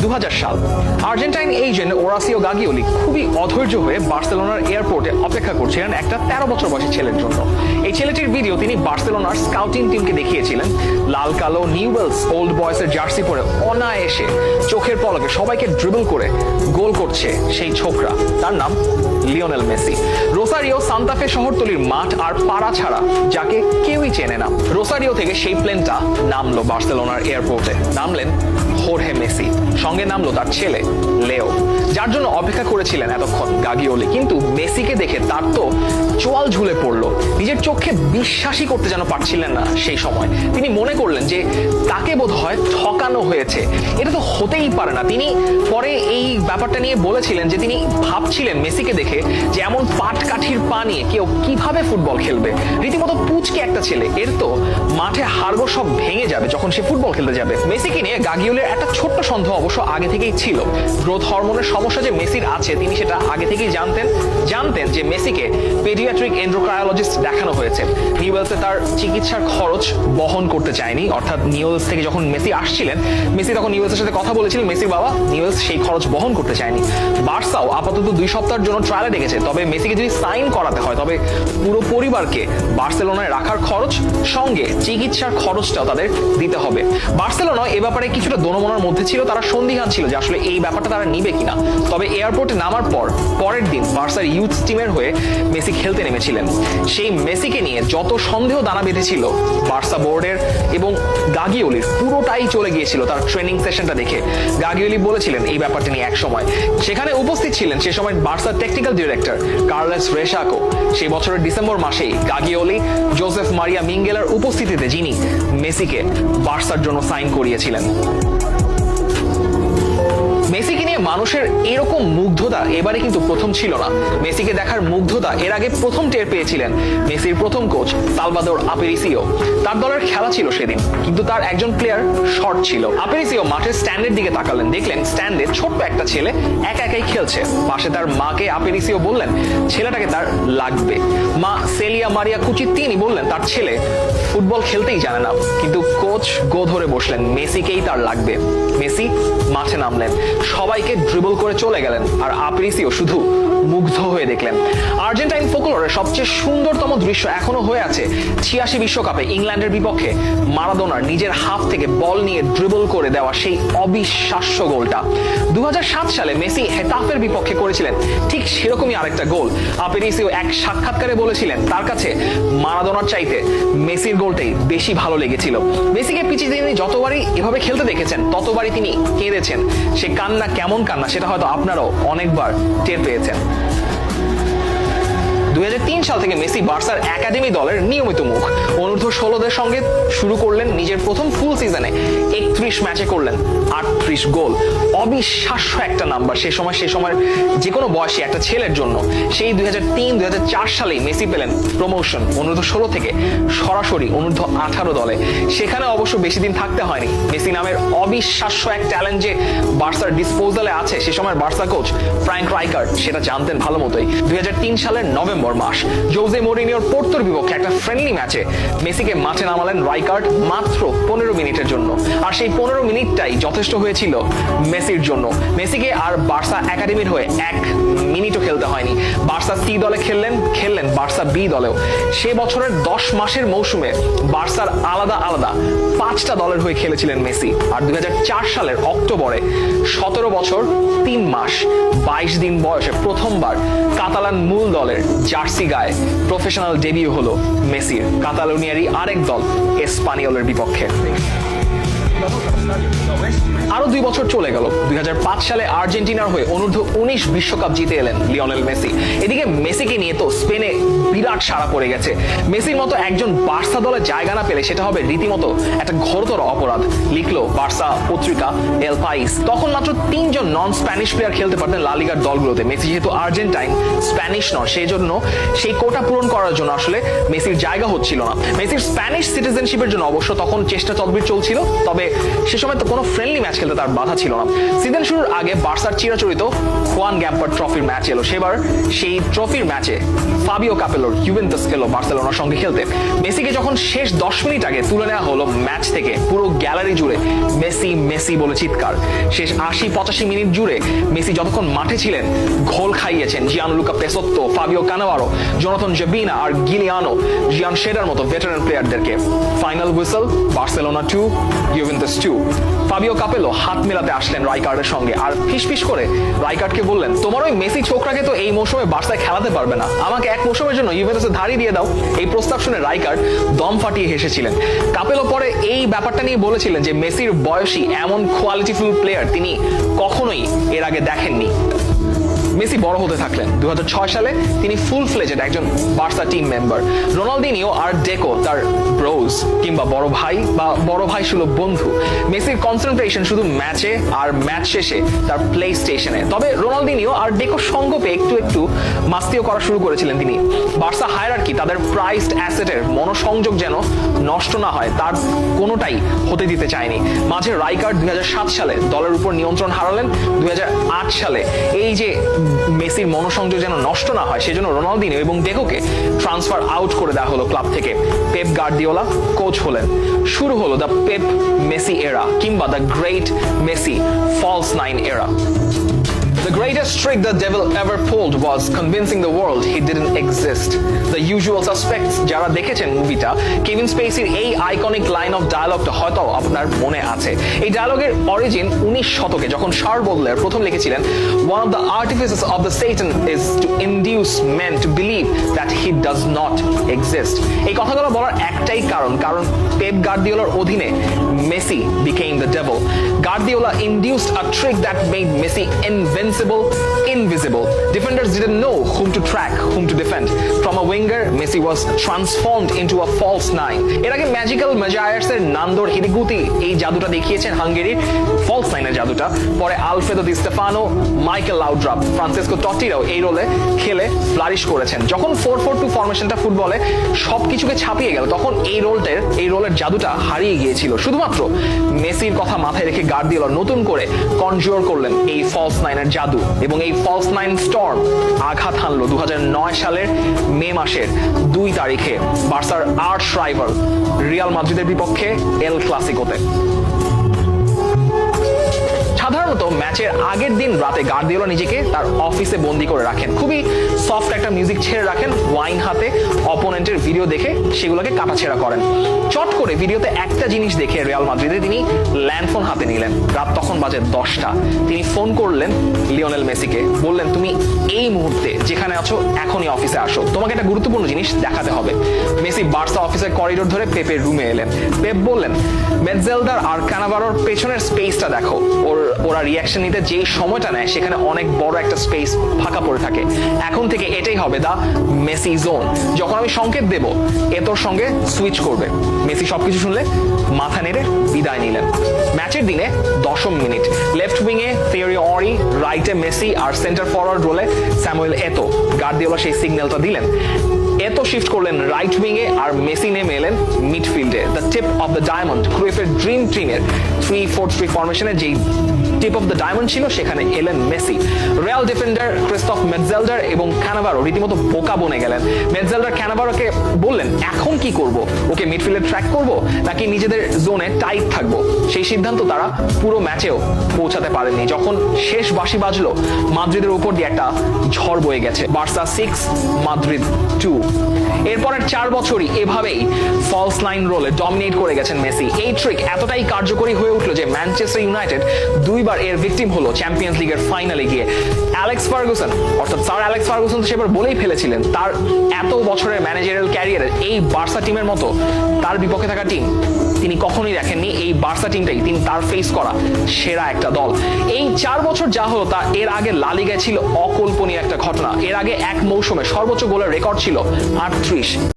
2000 সাল। Argentine agent ওরাসিও গাগিওলি খুবই অধৈর্য হয়ে বার্সেলোনার এয়ারপোর্টে অপেক্ষা করছিলেন একটা 13 বছর বয়সী ছেলের জন্য। এই ছেলেটির ভিডিও তিনি বার্সেলোনার স্কাউটিং টিমকে দেখিয়েছিলেন। লাল কালো নিউয়েলস ওল্ড বয়েসের জার্সি পরে অনায়াসে চোখের পলকে সবাইকে ড্রিবল করে গোল করছে সেই ছোকরা, তার নাম লিওনেল মেসি। রোসারিও সান্তাফে শহরতলির মাঠ আর পাড়া ছাড়া যাকে কেউই চেনে না। রোসারিও থেকে সেই প্লেনটা নামলো বার্সেলোনার এয়ারপোর্টে। নামলেন হোর্হে মেসি, সঙ্গে নামলো তার ছেলে লেও, যার জন্য অপেক্ষা করেছিলেন এতক্ষণ গাগিওলি। কিন্তু মেসিকে দেখে তার তো চোয়াল ঝুলে পড়লো। নিজের চোখে বিশ্বাসই করতে যেন পারছিলেন না সেই সময়। তিনি মনে করলেন যে তাকে বোধহয় ঠকানো হয়েছে, এটা তো হতেই পারে না। তিনি পরে এই ব্যাপারটা নিয়ে বলেছিলেন যে তিনি ভাবছিলেন মেসিকে দেখে যে এমন পাটকাঠির পা নিয়ে কেউ কিভাবে ফুটবল খেলবে। রীতিমতো পুচকে একটা ছেলে, এর তো মাঠে হাড়গোড় সব ভেঙে যাবে যখন সে ফুটবল খেলতে যাবে। মেসিকে নিয়ে গাগিওলির একটা ছোট্ট সন্দেহ অবশ্য আগে থেকেই ছিল। গ্রোথ হরমোনের সমস্যা যে মেসির আছে তিনি সেটা আগে থেকেই জানতেন যে মেসিকে পেডিয়াট্রিক এন্ডোক্রায়োলজিস্ট দেখানো হয়েছে। নিউয়েলসে তার চিকিৎসার খরচ বহন করতে চায়নি, অর্থাৎ নিউয়েলস থেকে যখন মেসি আসছিলেন, মেসি তখন নিউয়েলসের সাথে কথা বলেছিলেন, মেসির বাবা নিউয়েলস সেই খরচ বহন করতে চায়নি। বার্সাও আপাতত 2 সপ্তাহের জন্য ট্রায়ালে ডেকেছে, তবে মেসিকে যদি সাইন করাতে হয় তবে পুরো পরিবারকে বার্সেলোনায় রাখার খরচ সঙ্গে চিকিৎসার খরচটাও তাদের দিতে হবে। বার্সেলোনা এ ব্যাপারে কিছুটা দোনোমনার মধ্যে ছিল, তারা সন্দিহান ছিল যে আসলে এই ব্যাপারটা তারা নিবে কিনা। তবে এয়ারপোর্টে নামার পরের দিন বার্সার ইউথ টিমের হয়ে মেসি খেলতে নেমেছিলেন। সেই মেসিকে নিয়ে যত সন্দেহ দানা বেঁধেছিল বার্সা বোর্ডের এবং গাগিওলির, পুরোটাই চলে গিয়েছিল তার ট্রেনিং সেশনটা দেখে। গাগিওলি বলেছিলেন এই ব্যাপারটা নিয়ে এক সময়। সেখানে উপস্থিত ছিলেন সে সময় বার্সার টেকনিক্যাল ডিরেক্টর কার্লোস রেশাকো। সেই বছরের ডিসেম্বর মাসেই গাগিওলি জোসেফ মারিয়া মিঙ্গেলার উপস্থিতিতে যিনি মেসিকে বার্সার জন্য সাইন করিয়েছিলেন। মেসিকে নিয়ে মানুষের এরকম মুগ্ধতা এবারে কিন্তু প্রথম ছিল না। মেসিকে দেখার মুগ্ধতা এর আগে প্রথম টের পেয়েছিলেন মেসির প্রথম কোচ সালভাদোর আপেরিসিও। তার দলের খেলা ছিল সেদিন, কিন্তু তার একজন প্লেয়ার শর্ট ছিল। আপেরিসিও মাঠের স্ট্যান্ডের দিকে তাকালেন, দেখলেন স্ট্যান্ডে ছোট্ট একটা ছেলে একাই খেলছে। পাশে তার মাকে আপেরিসিও বললেন ছেলেটাকে তার লাগবে। মা সেলিয়া মারিয়া কুচিত্তিনি বললেন তার ছেলে ফুটবল খেলতেই জানে না। কিন্তু কোচ গো ধরে বসলেন মেসিকেই তার লাগবে। মেসি মাঠে নামলেন, সবাইকে ড্রিবল করে চলে গেলেন, আর আপেরিসিও শুধু মুগ্ধ হয়ে দেখলেন। আর্জেন্টাইন ফোকলোরের সবচেয়ে সুন্দরতম দৃশ্য এখনো হয়ে আছে 86 বিশ্বকাপে ইংল্যান্ডের বিপক্ষে মারাদোনার নিজের হাফ থেকে বল নিয়ে ড্রিবল করে দেওয়া সেই অবিশ্বাস্য গোলটা। 2007 সালে মেসি হেতাফের বিপক্ষে করেছিলেন ঠিক সেরকমই আরেকটা গোল। আপেরিসিও এক সাক্ষাৎকারে বলেছিলেন তার কাছে মারাদোনার চাইতে মেসির গোলটাই বেশি ভালো লেগেছিল। মেসিকে পিচে তিনি যতবারই এভাবে খেলতে দেখেছেন ততবারই তিনি কেঁদেছেন। সে কান্না কেমন কান্না সেটা হয়তো আপনারাও অনেকবার টের পেয়েছেন। 2003 সাল থেকে মেসি বার্সার একাডেমি দলের নিয়মিত মুখ। অনূর্ধ্ব 16দের সঙ্গে শুরু করলেন নিজের প্রথম ফুল সিজনে, 31 ম্যাচে করলেন 38 গোল। অবিশ্বাস্য একটা নাম্বার সে সময় যে কোনো বয়সী একটা ছেলের জন্য। সেই 2003-2004 সালেই মেসি পেলেন প্রমোশন অনূর্ধ্ব 16 থেকে সরাসরি অনূর্ধ্ব 18 দলে। সেখানে অবশ্য বেশি দিন থাকতে হয়নি। মেসি নামের অবিশ্বাস্য এক ট্যালেন্ট যে বার্সার ডিসপোজালে আছে সে সময় বার্সা কোচ ফ্র্যাঙ্ক রাইকার্ড সেটা জানতেন ভালো মতোই। 2003 সালের নভেম্বর মাস জোজে মরিনিওর পোর্তোর বিপক্ষে একটা ফ্রেন্ডলি ম্যাচে মেসিকে মাঠে নামালেন রাইকার্ড মাত্র 15 মিনিটের জন্য। আর সেই 15 মিনিটটাই যথেষ্ট হয়েছিল মেসির জন্য। মেসিকে আর বার্সা একাডেমির হয়ে 1 মিনিটও খেলতে হয়নি। বার্সা সি দলে খেললেন বার্সা বি দলেও। সে বছরের 10 মাসের মৌসুমে বার্সার আলাদা 5টা দলের হয়ে খেলেছিলেন মেসি। আর 2004 সালের অক্টোবরে 17 বছর 3 মাস 22 দিন বয়সে প্রথমবার কাতালান মূল দলের জার্সি গায়ে প্রফেশনাল ডেবিউ হলো মেসির কাতালোনিয়ারই আরেক দল এসপানিওলের বিপক্ষে। আরো 2 বছর চলে গেল। 2005 সালে আর্জেন্টিনার হয়ে অনূর্ধ্ব 19 বিশ্বকাপ জিতে এলেন লিওনেল মেসি। এদিকে মেসিকে নিয়ে তো স্পেনে বিরাট সাড়া পড়ে গেছে। মেসির মতো একজন বার্সা দলে জায়গা না পেলে সেটা হবে রীতিমতো একটা ঘোরতর অপরাধ, লিখলো বার্সা পত্রিকা এল পাইস। তখন মাত্র 3 জন নন স্প্যানিশ প্লেয়ার খেলতে পারতেন লা লিগার দলগুলোতে। মেসি যেহেতু আর্জেন্টাইন, স্প্যানিশ নন, সেই জন্য সেই কোটা পূরণ করার জন্য আসলে মেসির জায়গা হচ্ছিল না। মেসির স্প্যানিশ সিটিজেনশিপের জন্য অবশ্য তখন চেষ্টা তদবির চলছিল, তবে সে সময় তো কোনো ফ্রেন্ডলি ম্যাচ খেলতে তার বাধা ছিল না। সিজন শুরুর আগে বার্সার চিরাচরিত হুয়ান গ্যাম্পার ট্রফির ম্যাচ এলো। সেবার সেই ট্রফির ম্যাচে ফাবিও কাপেলোর ইউভেন্টাস এলো বার্সেলোনার সঙ্গে খেলতে। মেসিকে যখন শেষ 10 মিনিট আগে তুলে নেওয়া হলো ম্যাচ থেকে, পুরো গ্যালারি জুড়ে মেসি মেসি বলে চিৎকার। শেষ 80-85 মিনিট জুড়ে মেসি যতক্ষণ মাঠে ছিলেন ঘোল খাইয়েছেন Gianluca Pessotto, Fabio Cannavaro, Jonathan Zebina আর গিলিয়ানো জিয়ান শেডার মতো ভেটারান প্লেয়ারদেরকে। Final whistle, Barcelona 2 Juventus 2। Fabio Capello হাত মেলাতে আসলেন রাইকার্ডের সঙ্গে আর ফিসফিস করে রাইকার্ডকে বললেন, তোমার ওই মেসি ছোকরাকে তো এই মৌসুমে বার্সায় খেলাতে পারবে না, আমাকে এক মৌসুমের জন্য ইউভেন্টাসে ধারিয়ে দিয়ে দাও। এই প্রস্তাব শুনে রাইকার্ড দম ফাটিয়ে হেসেছিলেন। কাপেলো পরে এই ব্যাপারটা নিয়ে বলেছিলেন যে মেসির বয়সী এমন কোয়ালিটিফুল প্লেয়ার তিনি কখনোই এর আগে দেখেননি। মেসি বড় হতে থাকলেন। 2006 সালে তিনি ফুল ফ্লেজেড একজন বার্সা টিম মেম্বার। রোনালদিনিও আর ডেকো তার ব্রোজ কিংবা বড় ভাই বা বড় ভাই সুলভ বন্ধু। মেসির কনসেন্ট্রেশন শুধু ম্যাচে আর ম্যাচ শেষে তার প্লে স্টেশনে। তবে রোনালদিনিও আর ডেকো সঙ্গ পেয়ে একটু একটু মাস্তিও করা শুরু করেছিলেন তিনি। বার্সা হায়ারার্কি তাদের প্রাইসড অ্যাসেটের মনোসংযোগ যেন নষ্ট না হয় তার কোনোটাই হতে দিতে চায়নি। মাঝে রাইকার্ড 2007 সালে দলের উপর নিয়ন্ত্রণ হারালেন। 2008 সালে এই যে মেসির মনোসংযোগ যেন নষ্ট না হয় সেজন্য রোনালদিনিও এবং ডেকোকে ট্রান্সফার আউট করে দেওয়া হলো ক্লাব থেকে। পেপ গার্দিওলা কোচ হলেন। শুরু হলো দ্য পেপ মেসি এরা কিংবা the great Messi false nine এরা। The greatest trick the devil ever pulled was convincing the world he didn't exist. The usual suspects যারা দেখেছেন মুভিটা, কেভিন স্পেসির এই আইকনিক লাইন অফ ডায়ালগটা হয়তো আপনার মনে আছে। এই ডায়ালগের অরিজিন 19 শতকে যখন শার্ল বোডলেয়ার প্রথম লিখেছিলেন, one of the artifices of the Satan is to induce men to believe that he does not exist. এই কথাগুলো বলার একটাই কারণ পেপ গার্দিওলার অধীনে Messi became the devil. Guardiola induced a trick that made Messi invisible. Defenders didn't know whom to track, whom to defend. From a winger, Messi was transformed into a false nine. এর আগে magical ম্যাজায়ার্স এর নান্দর হিরিগুতি এই জাদুটা দেখিয়েছেন হাঙ্গেরির false নাইনের জাদুটা। পরে Alfredo দি Stefano, Michael লাউড্রাপ, Francisco টটিরাও এই রোলে খেলে flourish করেছেন। যখন 4-4-2 ফরমেশনটা ফুটবলে সবকিছুকে ছাপিয়ে গেল তখন এই রোলের জাদুটা হারিয়ে গিয়েছিল। শুধুমাত্র মেসির কথা মাথায় রেখে গার্দিওলা নতুন করে কনজিওর করলেন এই ফলস নাইনের জাদু এবং এই ফলস নাইন স্টর্ম আঘাত হানলো 2009 সালের মে মাসের 2 তারিখে বার্সার আর্চ রাইভাল রিয়াল মাদ্রিদের বিপক্ষে এল ক্লাসিকোতে। সাধারণত ম্যাচের আগের দিন রাতে গার্দিওলা নিজেকে তার অফিসে বন্দি করে রাখেন। খুবই সফট একটা মিউজিক ছেড়ে রাখেন, ওয়াইন হাতে অপোনেন্টের ভিডিও দেখে সেগুলোকে কাটাছেড়া করেন। চট করে ভিডিওতে একটা জিনিস দেখে রিয়াল মাদ্রিদে তিনি ল্যান্ডফোন হাতে নিলেন। রাত তখন বাজে 10টা। তিনি ফোন করলেন লিওনেল মেসিকে, বললেন তুমি এই মুহূর্তে যেখানে আছো এখনই অফিসে আসো, তোমাকে একটা গুরুত্বপূর্ণ জিনিস দেখাতে হবে। মেসি বার্সা অফিসের করিডোর ধরে পেপের রুমে এলেন। পেপ বললেন, মেটজেলদার আর কানাভারোর পেছনের স্পেসটা দেখো। ওরা রিয়াকশন নিতে যে সময়টা নেয় সেখানে অনেক বড় একটা স্পেস ফাঁকা পড়ে থাকে। এখন থেকে এটাই হবে দা মেসি জোন। যখন আমি সংকেত দেব এতোর সঙ্গে সুইচ করবে। মেসি সবকিছু শুনলে মাথা নেড়ে বিদায় নিলেন। ম্যাচের দিনে 10ম মিনিট, লেফট উইংয়ে থিওরি অরি, রাইটে মেসি আর সেন্টার ফরওয়ার্ড রোলে স্যামুয়েল এতো। গার্দিওলা সেই সিগন্যালটা দিলেন। এতো শিফট করলেন রাইট উইংয়ে আর মেসি নেমে এলেন মিডফিল্ডে। The tip of the diamond, ক্রুইফের ড্রিম টিমের 3-4-3 ফরমেশনে যেই টিপ অফ দ্য ডায়মন্ড ছিল সেখানে এলেন মেসি। রিয়াল ডিফেন্ডার ক্রিস্টোফ মেটজেলডার এবং ক্যানাভারো রীতিমতো বোকা বনে গেলেন। মেটজেলডার ক্যানাভারোকে বললেন, এখন কি করব, ওকে মিডফিল্ডে ট্র্যাক করব নাকি নিজেদের জোনে টাইট থাকবো? সেই সিদ্ধান্ত তারা পুরো ম্যাচেও পৌঁছাতে পারেননি। যখন শেষ বাঁশি বাজলো মাদ্রিদের উপর দিয়ে একটা ঝড় বয়ে গেছে। Barca 6 Madrid 2। এরপরের 4 বছরই এভাবেই ফলস নাইন রোলে ডমিনেট করে গেছেন মেসি। এই ট্রিক এতটাই কার্যকরী হয়ে উঠলো যে ম্যানচেস্টার ইউনাইটেড 2বার এর ভিকটিম হলো চ্যাম্পিয়ন্স লিগের ফাইনালে গিয়ে। অ্যালেক্স ফার্গুসন অর্থাৎ স্যার অ্যালেক্স ফার্গুসন তো সেবার বলেই ফেলেছিলেন তার এত বছরের ম্যানেজারিয়াল ক্যারিয়ারের এই বার্সা টিমের মতো তার বিপক্ষে থাকা টিম তিনি কখনোই দেখেননি। এই বার্সা টিমটাই তিনি তার ফেস করা সেরা একটা দল। এই 4 বছর যা হলো তা এর আগে লা লিগায় ছিল অকল্পনীয় একটা ঘটনা। এর আগে এক মৌসুমে সর্বোচ্চ গোলের রেকর্ড ছিল 38।